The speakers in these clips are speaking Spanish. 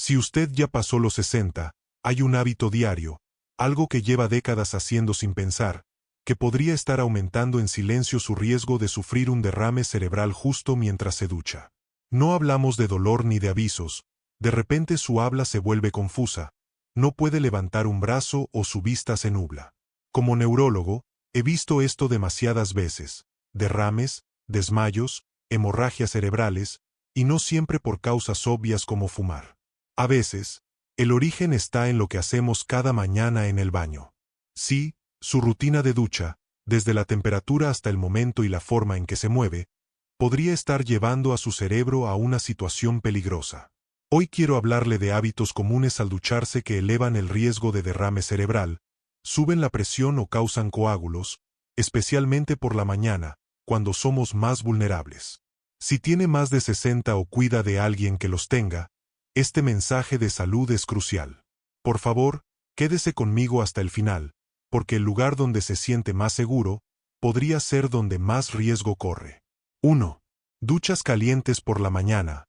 Si usted ya pasó los 60, hay un hábito diario, algo que lleva décadas haciendo sin pensar, que podría estar aumentando en silencio su riesgo de sufrir un derrame cerebral justo mientras se ducha. No hablamos de dolor ni de avisos, de repente su habla se vuelve confusa, no puede levantar un brazo o su vista se nubla. Como neurólogo, he visto esto demasiadas veces: derrames, desmayos, hemorragias cerebrales, y no siempre por causas obvias como fumar. A veces, el origen está en lo que hacemos cada mañana en el baño. Sí, su rutina de ducha, desde la temperatura hasta el momento y la forma en que se mueve, podría estar llevando a su cerebro a una situación peligrosa. Hoy quiero hablarle de hábitos comunes al ducharse que elevan el riesgo de derrame cerebral, suben la presión o causan coágulos, especialmente por la mañana, cuando somos más vulnerables. Si tiene más de 60 o cuida de alguien que los tenga, este mensaje de salud es crucial. Por favor, quédese conmigo hasta el final, porque el lugar donde se siente más seguro podría ser donde más riesgo corre. 1. Duchas calientes por la mañana.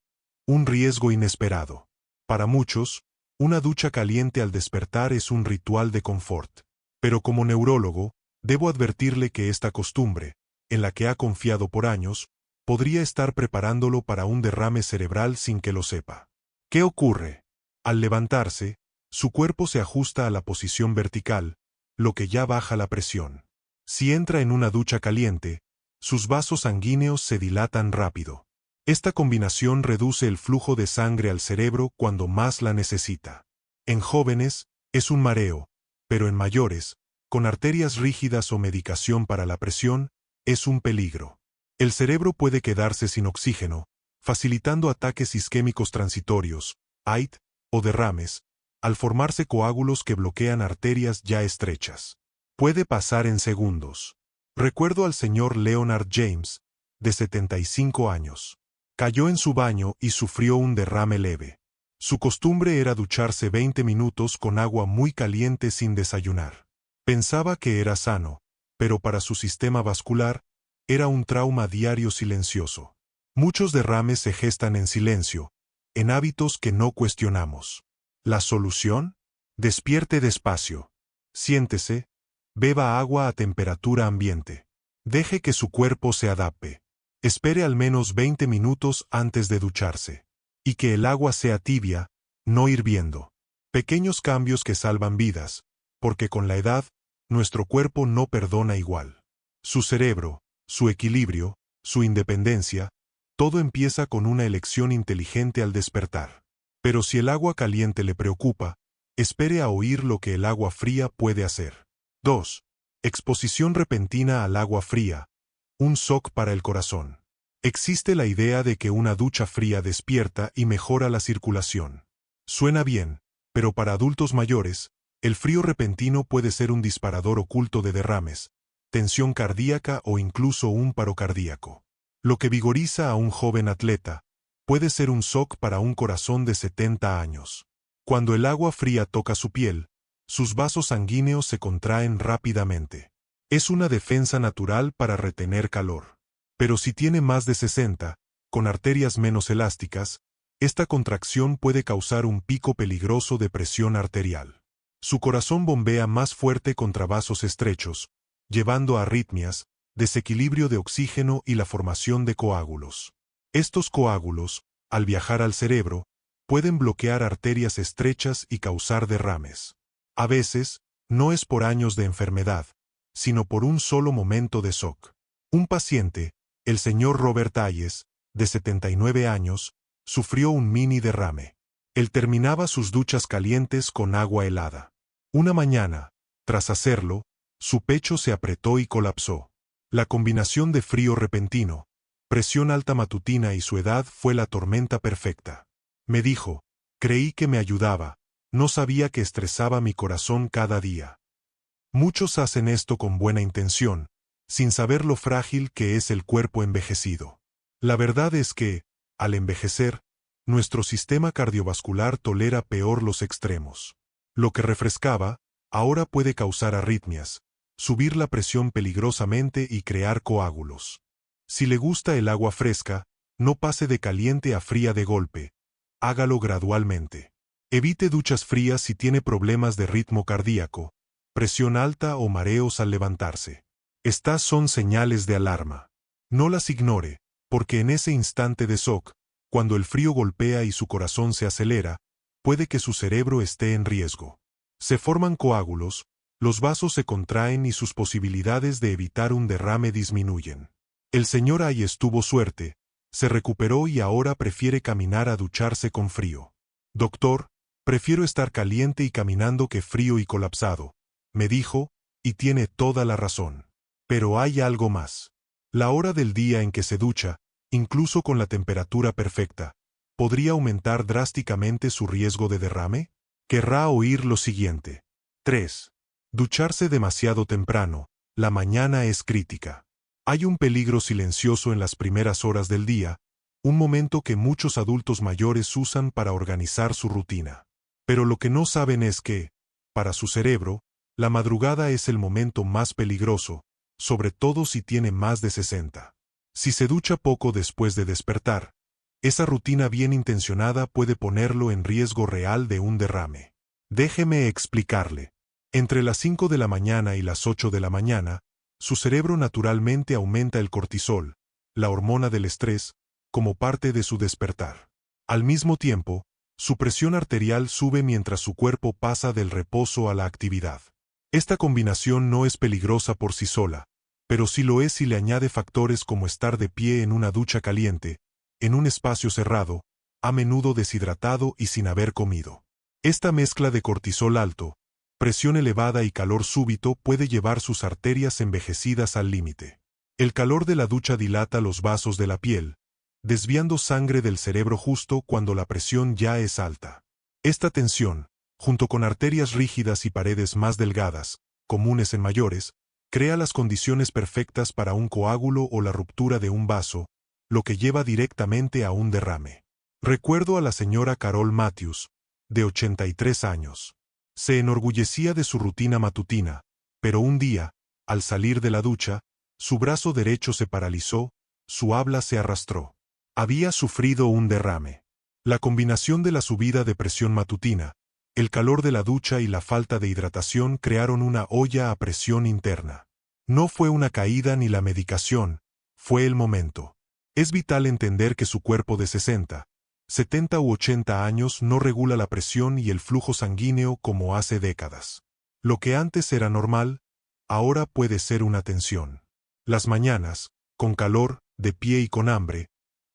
Un riesgo inesperado. Para muchos, una ducha caliente al despertar es un ritual de confort. Pero como neurólogo, debo advertirle que esta costumbre, en la que ha confiado por años, podría estar preparándolo para un derrame cerebral sin que lo sepa. ¿Qué ocurre? Al levantarse, su cuerpo se ajusta a la posición vertical, lo que ya baja la presión. Si entra en una ducha caliente, sus vasos sanguíneos se dilatan rápido. Esta combinación reduce el flujo de sangre al cerebro cuando más la necesita. En jóvenes, es un mareo, pero en mayores, con arterias rígidas o medicación para la presión, es un peligro. El cerebro puede quedarse sin oxígeno, facilitando ataques isquémicos transitorios, AIT, o derrames, al formarse coágulos que bloquean arterias ya estrechas. Puede pasar en segundos. Recuerdo al señor Leonard James, de 75 años. Cayó en su baño y sufrió un derrame leve. Su costumbre era ducharse 20 minutos con agua muy caliente sin desayunar. Pensaba que era sano, pero para su sistema vascular, era un trauma diario silencioso. Muchos derrames se gestan en silencio, en hábitos que no cuestionamos. ¿La solución? Despierte despacio. Siéntese, beba agua a temperatura ambiente. Deje que su cuerpo se adapte. Espere al menos 20 minutos antes de ducharse. Y que el agua sea tibia, no hirviendo. Pequeños cambios que salvan vidas, porque con la edad, nuestro cuerpo no perdona igual. Su cerebro, su equilibrio, su independencia, todo empieza con una elección inteligente al despertar. Pero si el agua caliente le preocupa, espere a oír lo que el agua fría puede hacer. 2. Exposición repentina al agua fría. Un shock para el corazón. Existe la idea de que una ducha fría despierta y mejora la circulación. Suena bien, pero para adultos mayores, el frío repentino puede ser un disparador oculto de derrames, tensión cardíaca o incluso un paro cardíaco. Lo que vigoriza a un joven atleta puede ser un shock para un corazón de 70 años. Cuando el agua fría toca su piel, sus vasos sanguíneos se contraen rápidamente. Es una defensa natural para retener calor. Pero si tiene más de 60, con arterias menos elásticas, esta contracción puede causar un pico peligroso de presión arterial. Su corazón bombea más fuerte contra vasos estrechos, llevando a arritmias, desequilibrio de oxígeno y la formación de coágulos. Estos coágulos, al viajar al cerebro, pueden bloquear arterias estrechas y causar derrames. A veces, no es por años de enfermedad, sino por un solo momento de shock. Un paciente, el señor Robert Hayes, de 79 años, sufrió un mini derrame. Él terminaba sus duchas calientes con agua helada. Una mañana, tras hacerlo, su pecho se apretó y colapsó. La combinación de frío repentino, presión alta matutina y su edad fue la tormenta perfecta. Me dijo, creí que me ayudaba, no sabía que estresaba mi corazón cada día. Muchos hacen esto con buena intención, sin saber lo frágil que es el cuerpo envejecido. La verdad es que, al envejecer, nuestro sistema cardiovascular tolera peor los extremos. Lo que refrescaba, ahora puede causar arritmias, subir la presión peligrosamente y crear coágulos. Si le gusta el agua fresca, no pase de caliente a fría de golpe, hágalo gradualmente. Evite duchas frías si tiene problemas de ritmo cardíaco, presión alta o mareos al levantarse. Estas son señales de alarma. No las ignore, porque en ese instante de shock, cuando el frío golpea y su corazón se acelera, puede que su cerebro esté en riesgo. Se forman coágulos, los vasos se contraen y sus posibilidades de evitar un derrame disminuyen. El señor Hayes tuvo suerte, se recuperó y ahora prefiere caminar a ducharse con frío. Doctor, prefiero estar caliente y caminando que frío y colapsado, me dijo, y tiene toda la razón. Pero hay algo más. La hora del día en que se ducha, incluso con la temperatura perfecta, ¿podría aumentar drásticamente su riesgo de derrame? Querrá oír lo siguiente. 3. Ducharse demasiado temprano. La mañana es crítica. Hay un peligro silencioso en las primeras horas del día, un momento que muchos adultos mayores usan para organizar su rutina. Pero lo que no saben es que, para su cerebro, la madrugada es el momento más peligroso, sobre todo si tiene más de 60. Si se ducha poco después de despertar, esa rutina bien intencionada puede ponerlo en riesgo real de un derrame. Déjeme explicarle. Entre las 5 de la mañana y las 8 de la mañana, su cerebro naturalmente aumenta el cortisol, la hormona del estrés, como parte de su despertar. Al mismo tiempo, su presión arterial sube mientras su cuerpo pasa del reposo a la actividad. Esta combinación no es peligrosa por sí sola, pero sí lo es si le añade factores como estar de pie en una ducha caliente, en un espacio cerrado, a menudo deshidratado y sin haber comido. Esta mezcla de cortisol alto, presión elevada y calor súbito puede llevar sus arterias envejecidas al límite. El calor de la ducha dilata los vasos de la piel, desviando sangre del cerebro justo cuando la presión ya es alta. Esta tensión, junto con arterias rígidas y paredes más delgadas, comunes en mayores, crea las condiciones perfectas para un coágulo o la ruptura de un vaso, lo que lleva directamente a un derrame. Recuerdo a la señora Carol Matthews, de 83 años. Se enorgullecía de su rutina matutina, pero un día, al salir de la ducha, su brazo derecho se paralizó, su habla se arrastró. Había sufrido un derrame. La combinación de la subida de presión matutina, el calor de la ducha y la falta de hidratación crearon una olla a presión interna. No fue una caída ni la medicación, fue el momento. Es vital entender que su cuerpo de 60, 70 u 80 años no regula la presión y el flujo sanguíneo como hace décadas. Lo que antes era normal, ahora puede ser una tensión. Las mañanas, con calor, de pie y con hambre,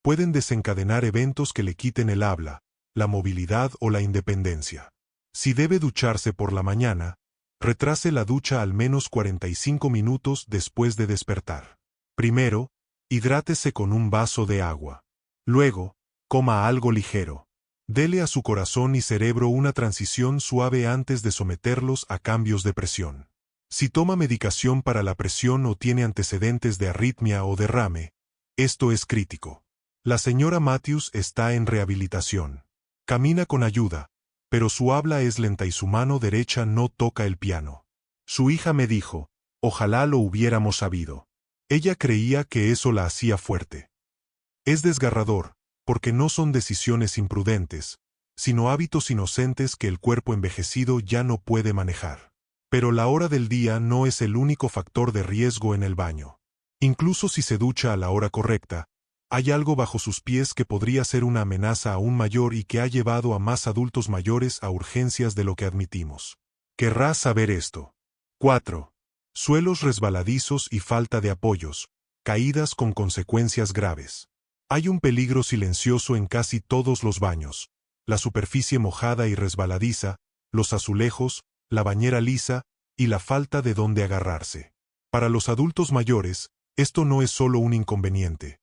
pueden desencadenar eventos que le quiten el habla, la movilidad o la independencia. Si debe ducharse por la mañana, retrase la ducha al menos 45 minutos después de despertar. Primero, hidrátese con un vaso de agua. Luego, coma algo ligero. Dele a su corazón y cerebro una transición suave antes de someterlos a cambios de presión. Si toma medicación para la presión o tiene antecedentes de arritmia o derrame, esto es crítico. La señora Matthews está en rehabilitación. Camina con ayuda, pero su habla es lenta y su mano derecha no toca el piano. Su hija me dijo, ojalá lo hubiéramos sabido. Ella creía que eso la hacía fuerte. Es desgarrador, porque no son decisiones imprudentes, sino hábitos inocentes que el cuerpo envejecido ya no puede manejar. Pero la hora del día no es el único factor de riesgo en el baño. Incluso si se ducha a la hora correcta, hay algo bajo sus pies que podría ser una amenaza aún mayor y que ha llevado a más adultos mayores a urgencias de lo que admitimos. Querrás saber esto. 4. Suelos resbaladizos y falta de apoyos, caídas con consecuencias graves. Hay un peligro silencioso en casi todos los baños: la superficie mojada y resbaladiza, los azulejos, la bañera lisa y la falta de dónde agarrarse. Para los adultos mayores, esto no es solo un inconveniente.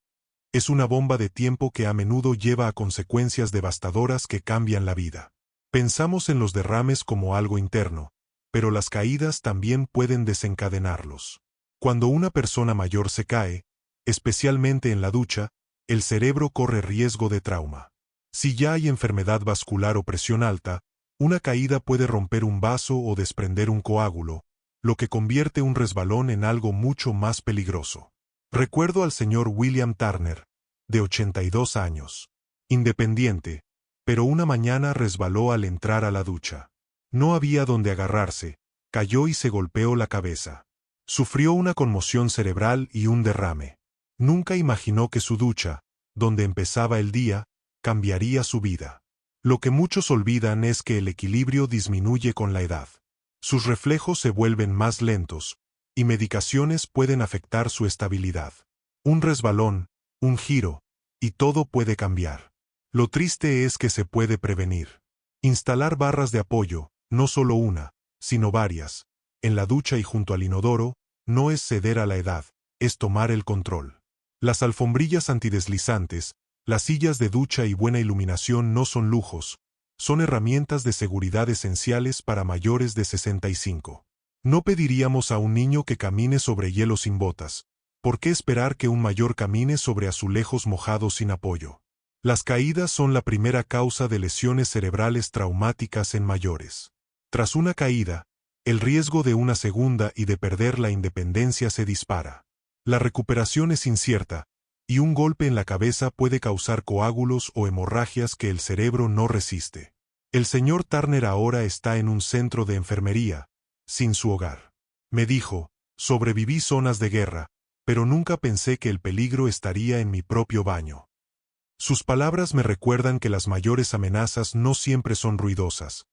Es una bomba de tiempo que a menudo lleva a consecuencias devastadoras que cambian la vida. Pensamos en los derrames como algo interno, pero las caídas también pueden desencadenarlos. Cuando una persona mayor se cae, especialmente en la ducha, el cerebro corre riesgo de trauma. Si ya hay enfermedad vascular o presión alta, una caída puede romper un vaso o desprender un coágulo, lo que convierte un resbalón en algo mucho más peligroso. Recuerdo al señor William Turner, de 82 años. Independiente, pero una mañana resbaló al entrar a la ducha. No había donde agarrarse, cayó y se golpeó la cabeza. Sufrió una conmoción cerebral y un derrame. Nunca imaginó que su ducha, donde empezaba el día, cambiaría su vida. Lo que muchos olvidan es que el equilibrio disminuye con la edad. Sus reflejos se vuelven más lentos, y medicaciones pueden afectar su estabilidad. Un resbalón, un giro, y todo puede cambiar. Lo triste es que se puede prevenir. Instalar barras de apoyo, no solo una, sino varias, en la ducha y junto al inodoro, no es ceder a la edad, es tomar el control. Las alfombrillas antideslizantes, las sillas de ducha y buena iluminación no son lujos, son herramientas de seguridad esenciales para mayores de 65. No pediríamos a un niño que camine sobre hielo sin botas. ¿Por qué esperar que un mayor camine sobre azulejos mojados sin apoyo? Las caídas son la primera causa de lesiones cerebrales traumáticas en mayores. Tras una caída, el riesgo de una segunda y de perder la independencia se dispara. La recuperación es incierta, y un golpe en la cabeza puede causar coágulos o hemorragias que el cerebro no resiste. El señor Turner ahora está en un centro de enfermería, sin su hogar. Me dijo, sobreviví zonas de guerra, pero nunca pensé que el peligro estaría en mi propio baño. Sus palabras me recuerdan que las mayores amenazas no siempre son ruidosas.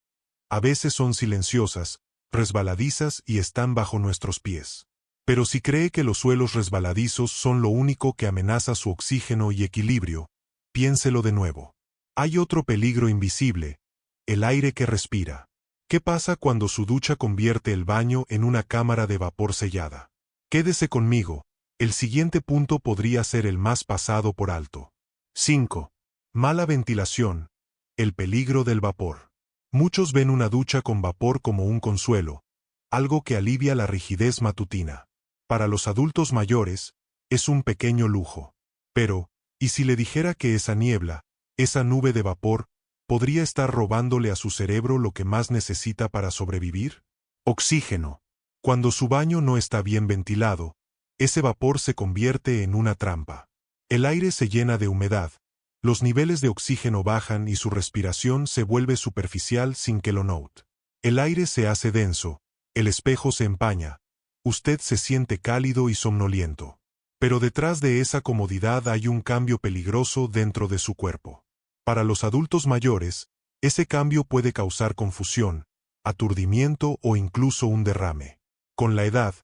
A veces son silenciosas, resbaladizas y están bajo nuestros pies. Pero si cree que los suelos resbaladizos son lo único que amenaza su oxígeno y equilibrio, piénselo de nuevo. Hay otro peligro invisible, el aire que respira. ¿Qué pasa cuando su ducha convierte el baño en una cámara de vapor sellada? Quédese conmigo, el siguiente punto podría ser el más pasado por alto. 5. Mala ventilación. El peligro del vapor. Muchos ven una ducha con vapor como un consuelo, algo que alivia la rigidez matutina. Para los adultos mayores, es un pequeño lujo. Pero, ¿y si le dijera que esa niebla, esa nube de vapor, podría estar robándole a su cerebro lo que más necesita para sobrevivir? Oxígeno. Cuando su baño no está bien ventilado, ese vapor se convierte en una trampa. El aire se llena de humedad, los niveles de oxígeno bajan y su respiración se vuelve superficial sin que lo note. El aire se hace denso, el espejo se empaña, usted se siente cálido y somnoliento. Pero detrás de esa comodidad hay un cambio peligroso dentro de su cuerpo. Para los adultos mayores, ese cambio puede causar confusión, aturdimiento o incluso un derrame. Con la edad,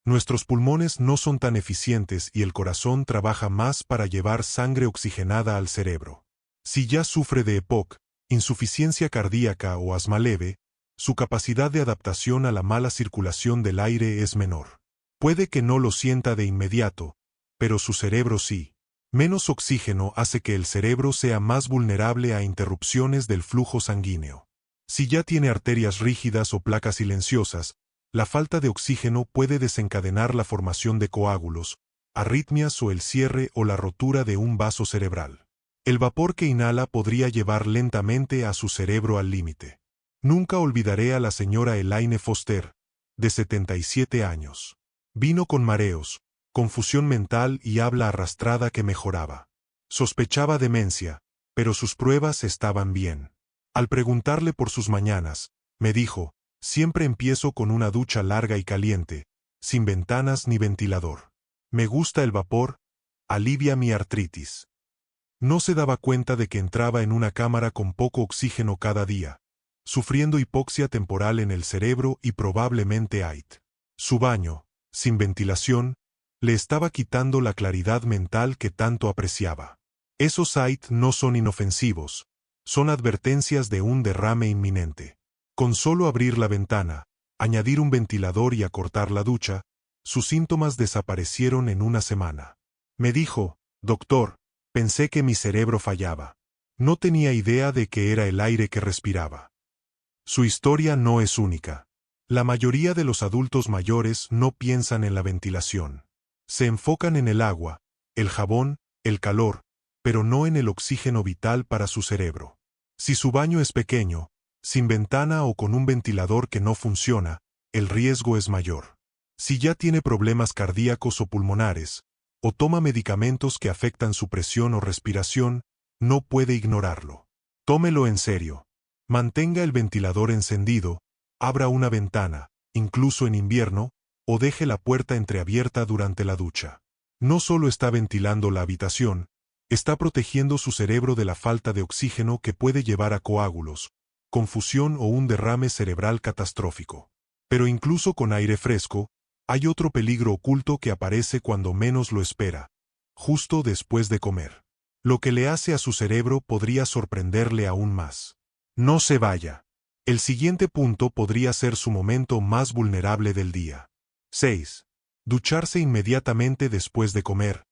nuestros pulmones no son tan eficientes y el corazón trabaja más para llevar sangre oxigenada al cerebro. Si ya sufre de EPOC, insuficiencia cardíaca o asma leve, su capacidad de adaptación a la mala circulación del aire es menor. Puede que no lo sienta de inmediato, pero su cerebro sí. Menos oxígeno hace que el cerebro sea más vulnerable a interrupciones del flujo sanguíneo. Si ya tiene arterias rígidas o placas silenciosas, la falta de oxígeno puede desencadenar la formación de coágulos, arritmias o el cierre o la rotura de un vaso cerebral. El vapor que inhala podría llevar lentamente a su cerebro al límite. Nunca olvidaré a la señora Elaine Foster, de 77 años. Vino con mareos, confusión mental y habla arrastrada que mejoraba. Sospechaba demencia, pero sus pruebas estaban bien. Al preguntarle por sus mañanas, me dijo, siempre empiezo con una ducha larga y caliente, sin ventanas ni ventilador. Me gusta el vapor, alivia mi artritis. No se daba cuenta de que entraba en una cámara con poco oxígeno cada día, sufriendo hipoxia temporal en el cerebro y probablemente AIT. Su baño, sin ventilación, le estaba quitando la claridad mental que tanto apreciaba. Esos AIT no son inofensivos, son advertencias de un derrame inminente. Con solo abrir la ventana, añadir un ventilador y acortar la ducha, sus síntomas desaparecieron en una semana. Me dijo, doctor, pensé que mi cerebro fallaba. No tenía idea de que era el aire que respiraba. Su historia no es única. La mayoría de los adultos mayores no piensan en la ventilación. Se enfocan en el agua, el jabón, el calor, pero no en el oxígeno vital para su cerebro. Si su baño es pequeño, sin ventana o con un ventilador que no funciona, el riesgo es mayor. Si ya tiene problemas cardíacos o pulmonares, o toma medicamentos que afectan su presión o respiración, no puede ignorarlo. Tómelo en serio. Mantenga el ventilador encendido, abra una ventana, incluso en invierno, o deje la puerta entreabierta durante la ducha. No solo está ventilando la habitación, está protegiendo su cerebro de la falta de oxígeno que puede llevar a coágulos, confusión o un derrame cerebral catastrófico. Pero incluso con aire fresco, hay otro peligro oculto que aparece cuando menos lo espera, justo después de comer. Lo que le hace a su cerebro podría sorprenderle aún más. No se vaya. El siguiente punto podría ser su momento más vulnerable del día. 6. Ducharse inmediatamente después de comer.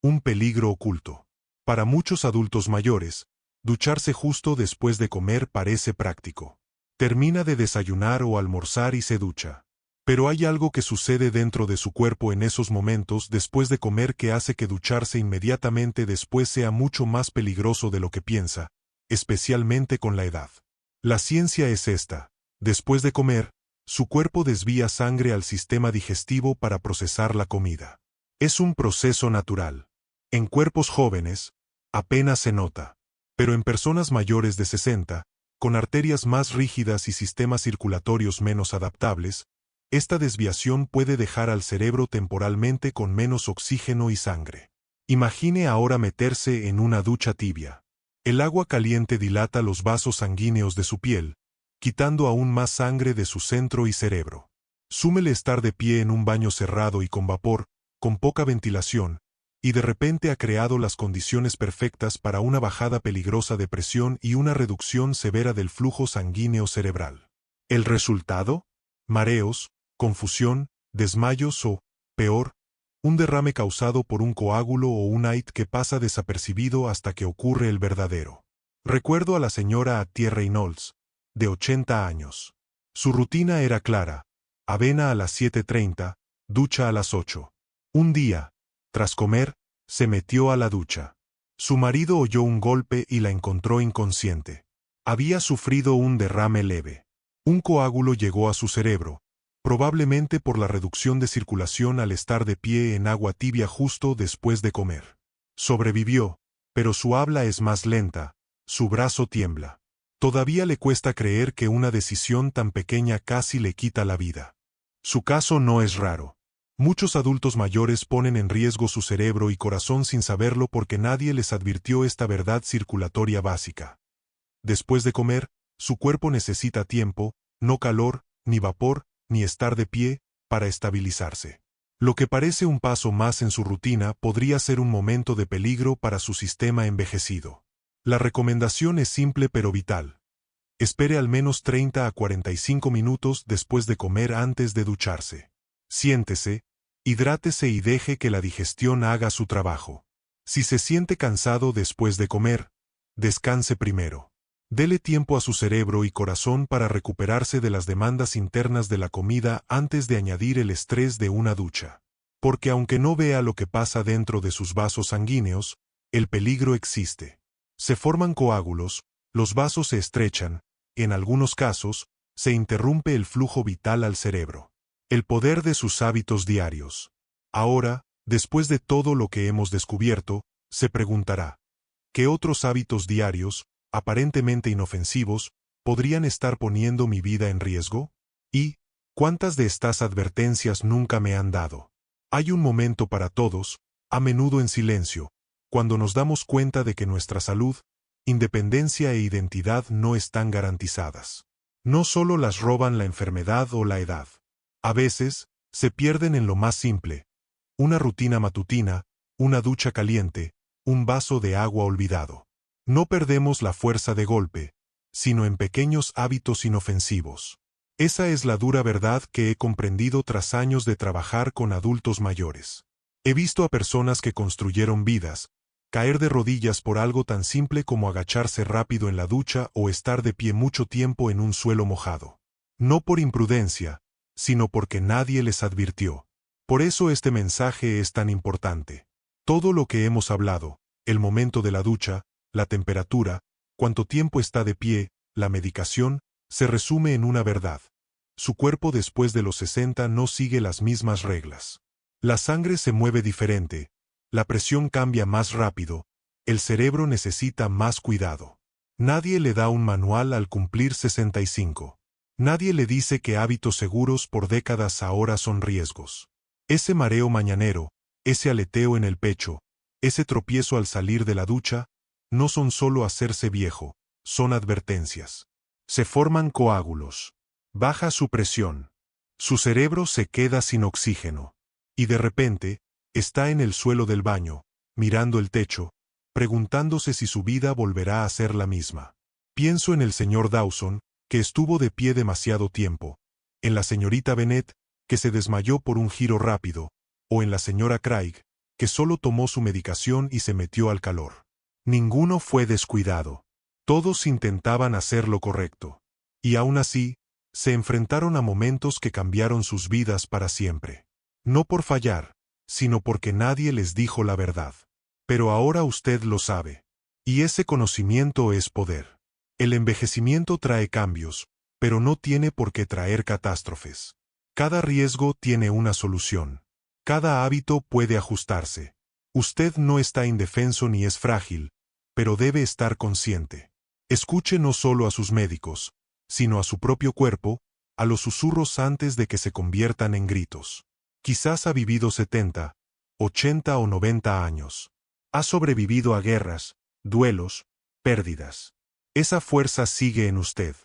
Un peligro oculto. Para muchos adultos mayores, ducharse justo después de comer parece práctico. Termina de desayunar o almorzar y se ducha. Pero hay algo que sucede dentro de su cuerpo en esos momentos después de comer que hace que ducharse inmediatamente después sea mucho más peligroso de lo que piensa, especialmente con la edad. La ciencia es esta. Después de comer, su cuerpo desvía sangre al sistema digestivo para procesar la comida. Es un proceso natural. En cuerpos jóvenes, apenas se nota. Pero en personas mayores de 60, con arterias más rígidas y sistemas circulatorios menos adaptables, esta desviación puede dejar al cerebro temporalmente con menos oxígeno y sangre. Imagine ahora meterse en una ducha tibia. El agua caliente dilata los vasos sanguíneos de su piel, quitando aún más sangre de su centro y cerebro. Súmele estar de pie en un baño cerrado y con vapor, con poca ventilación, y de repente ha creado las condiciones perfectas para una bajada peligrosa de presión y una reducción severa del flujo sanguíneo cerebral. ¿El resultado? Mareos, confusión, desmayos o, peor, un derrame causado por un coágulo o un AIT que pasa desapercibido hasta que ocurre el verdadero. Recuerdo a la señora Attie Reynolds, de 80 años. Su rutina era clara: avena a las 7:30, ducha a las 8. Un día, tras comer, se metió a la ducha. Su marido oyó un golpe y la encontró inconsciente. Había sufrido un derrame leve. Un coágulo llegó a su cerebro, probablemente por la reducción de circulación al estar de pie en agua tibia justo después de comer. Sobrevivió, pero su habla es más lenta, su brazo tiembla. Todavía le cuesta creer que una decisión tan pequeña casi le quita la vida. Su caso no es raro. Muchos adultos mayores ponen en riesgo su cerebro y corazón sin saberlo porque nadie les advirtió esta verdad circulatoria básica. Después de comer, su cuerpo necesita tiempo, no calor, ni vapor, ni estar de pie, para estabilizarse. Lo que parece un paso más en su rutina podría ser un momento de peligro para su sistema envejecido. La recomendación es simple pero vital. Espere al menos 30 a 45 minutos después de comer antes de ducharse. Siéntese, hidrátese y deje que la digestión haga su trabajo. Si se siente cansado después de comer, descanse primero. Dele tiempo a su cerebro y corazón para recuperarse de las demandas internas de la comida antes de añadir el estrés de una ducha. Porque aunque no vea lo que pasa dentro de sus vasos sanguíneos, el peligro existe. Se forman coágulos, los vasos se estrechan, en algunos casos, se interrumpe el flujo vital al cerebro. El poder de sus hábitos diarios. Ahora, después de todo lo que hemos descubierto, se preguntará, ¿qué otros hábitos diarios, aparentemente inofensivos, podrían estar poniendo mi vida en riesgo? ¿Y cuántas de estas advertencias nunca me han dado? Hay un momento para todos, a menudo en silencio, cuando nos damos cuenta de que nuestra salud, independencia e identidad no están garantizadas. No solo las roban la enfermedad o la edad. A veces, se pierden en lo más simple: una rutina matutina, una ducha caliente, un vaso de agua olvidado. No perdemos la fuerza de golpe, sino en pequeños hábitos inofensivos. Esa es la dura verdad que he comprendido tras años de trabajar con adultos mayores. He visto a personas que construyeron vidas caer de rodillas por algo tan simple como agacharse rápido en la ducha o estar de pie mucho tiempo en un suelo mojado. No por imprudencia, sino porque nadie les advirtió. Por eso este mensaje es tan importante. Todo lo que hemos hablado, el momento de la ducha, la temperatura, cuánto tiempo está de pie, la medicación, se resume en una verdad. Su cuerpo después de los 60 no sigue las mismas reglas. La sangre se mueve diferente, la presión cambia más rápido, el cerebro necesita más cuidado. Nadie le da un manual al cumplir 65. Nadie le dice que hábitos seguros por décadas ahora son riesgos. Ese mareo mañanero, ese aleteo en el pecho, ese tropiezo al salir de la ducha, no son solo hacerse viejo, son advertencias. Se forman coágulos. Baja su presión. Su cerebro se queda sin oxígeno. Y de repente, está en el suelo del baño, mirando el techo, preguntándose si su vida volverá a ser la misma. Pienso en el señor Dawson, que estuvo de pie demasiado tiempo, en la señorita Bennet, que se desmayó por un giro rápido, o en la señora Craig, que solo tomó su medicación y se metió al calor. Ninguno fue descuidado. Todos intentaban hacer lo correcto. Y aún así, se enfrentaron a momentos que cambiaron sus vidas para siempre. No por fallar, sino porque nadie les dijo la verdad. Pero ahora usted lo sabe. Y ese conocimiento es poder. El envejecimiento trae cambios, pero no tiene por qué traer catástrofes. Cada riesgo tiene una solución. Cada hábito puede ajustarse. Usted no está indefenso ni es frágil, pero debe estar consciente. Escuche no solo a sus médicos, sino a su propio cuerpo, a los susurros antes de que se conviertan en gritos. Quizás ha vivido 70, 80 o 90 años. Ha sobrevivido a guerras, duelos, pérdidas. Esa fuerza sigue en usted.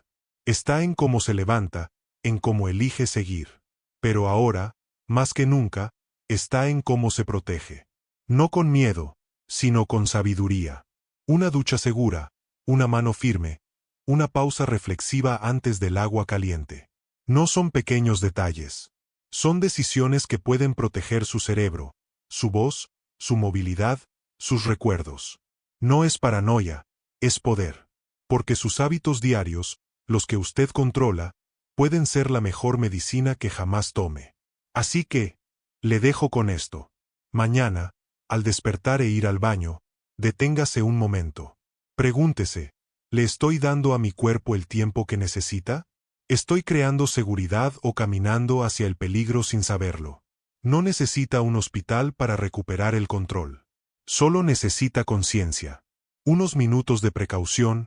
Está en cómo se levanta, en cómo elige seguir. Pero ahora, más que nunca, está en cómo se protege. No con miedo, sino con sabiduría. Una ducha segura, una mano firme, una pausa reflexiva antes del agua caliente. No son pequeños detalles. Son decisiones que pueden proteger su cerebro, su voz, su movilidad, sus recuerdos. No es paranoia, es poder. Porque sus hábitos diarios, los que usted controla, pueden ser la mejor medicina que jamás tome. Así que, le dejo con esto. Mañana, al despertar e ir al baño, deténgase un momento. Pregúntese, ¿le estoy dando a mi cuerpo el tiempo que necesita? ¿Estoy creando seguridad o caminando hacia el peligro sin saberlo? No necesita un hospital para recuperar el control. Solo necesita conciencia. Unos minutos de precaución,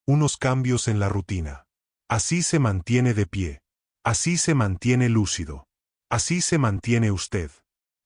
unos cambios en la rutina. Así se mantiene de pie. Así se mantiene lúcido. Así se mantiene usted.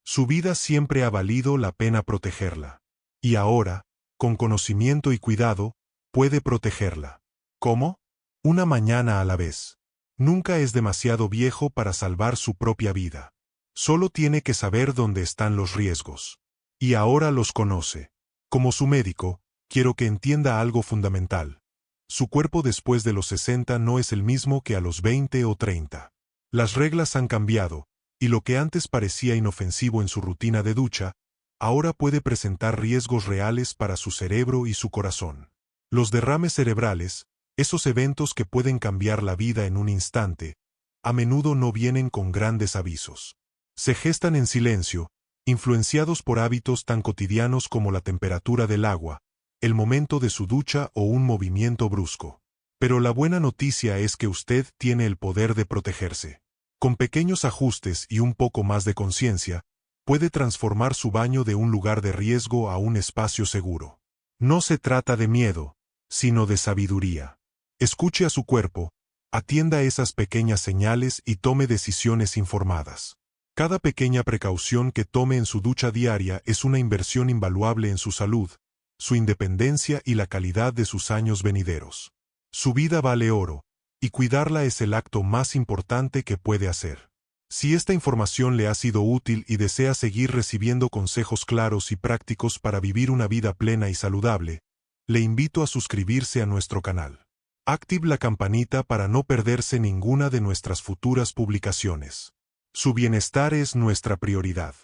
Su vida siempre ha valido la pena protegerla. Y ahora, con conocimiento y cuidado, puede protegerla. ¿Cómo? Una mañana a la vez. Nunca es demasiado viejo para salvar su propia vida. Solo tiene que saber dónde están los riesgos. Y ahora los conoce. Como su médico, quiero que entienda algo fundamental. Su cuerpo después de los 60 no es el mismo que a los 20 o 30. Las reglas han cambiado, y lo que antes parecía inofensivo en su rutina de ducha, ahora puede presentar riesgos reales para su cerebro y su corazón. Los derrames cerebrales, esos eventos que pueden cambiar la vida en un instante, a menudo no vienen con grandes avisos. Se gestan en silencio, influenciados por hábitos tan cotidianos como la temperatura del agua, el momento de su ducha o un movimiento brusco. Pero la buena noticia es que usted tiene el poder de protegerse. Con pequeños ajustes y un poco más de conciencia, puede transformar su baño de un lugar de riesgo a un espacio seguro. No se trata de miedo, sino de sabiduría. Escuche a su cuerpo, atienda esas pequeñas señales y tome decisiones informadas. Cada pequeña precaución que tome en su ducha diaria es una inversión invaluable en su salud, su independencia y la calidad de sus años venideros. Su vida vale oro, y cuidarla es el acto más importante que puede hacer. Si esta información le ha sido útil y desea seguir recibiendo consejos claros y prácticos para vivir una vida plena y saludable, le invito a suscribirse a nuestro canal. Active la campanita para no perderse ninguna de nuestras futuras publicaciones. Su bienestar es nuestra prioridad.